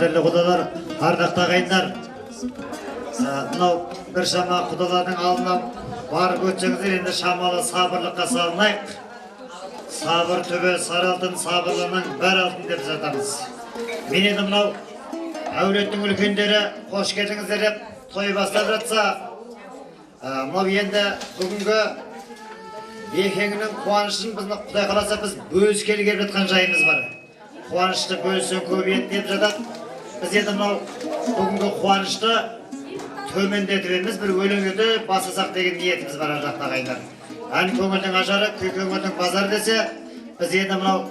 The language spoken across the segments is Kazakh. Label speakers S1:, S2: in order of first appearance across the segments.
S1: Қадірлі құдалар, ардақты ағайындар, мынау бір шама құдалардың алдынан барып өтсеңіздер, енді шамалы сабырлыққа салынайық. Сабыр түбі сары алтын, сабырлының бәр алтын деп жатамыз. Мен енді мынау әулеттің үлкендері қош келдіңіздер деп той бастап жатса, мынау енді бүгінгі екеңінің қуанышын біздің Құдай қаласа біз бөліскелі келіп жатқан жайымыз бар. Қуанышты бөлісу көбейет деп жатады. Біз енді мынау бүгінгі қуанышты төмендетіп емес, бір өлең етіп басасақ деген ниетіміз бар ардақты ағайындар. Ән көңілдің ажары, күй көңілдің базар десе, біз енді мынау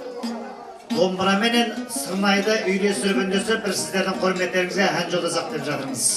S1: домбыраменен сырнайды үйлестіріп үндесіп, бір сіздердің құрметтеріңізге ән жолдасақ деп жатырмыз.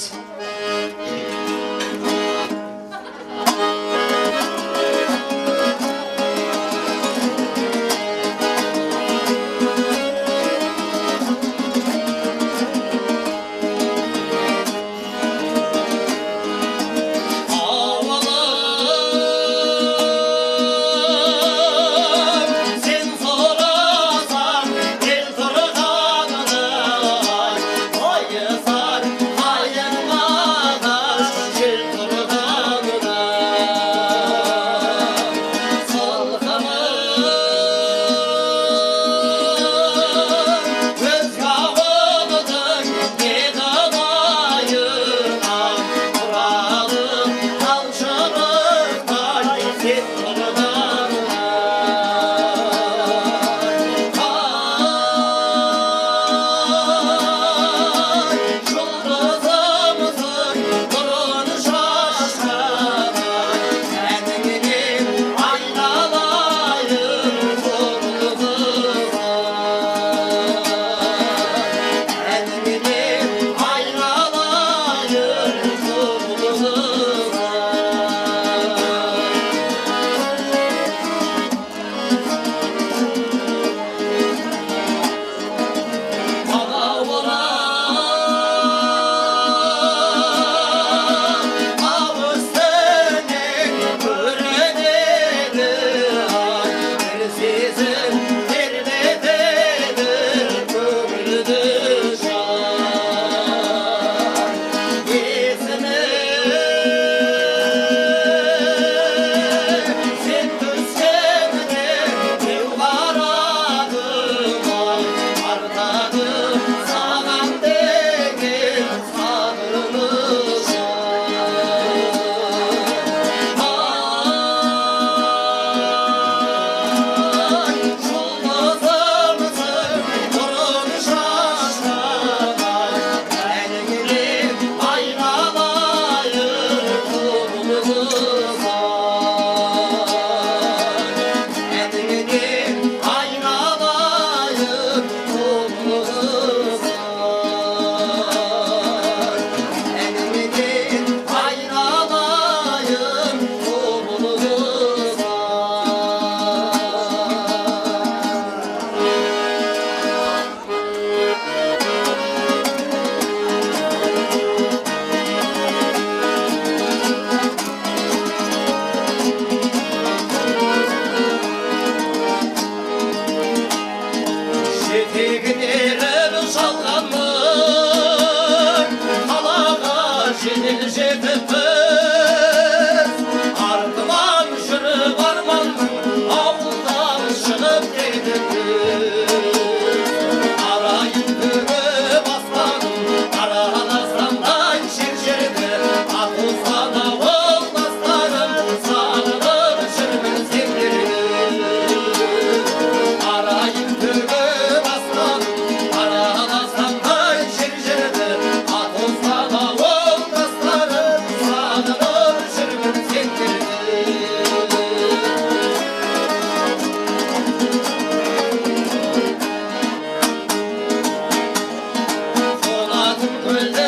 S2: Well,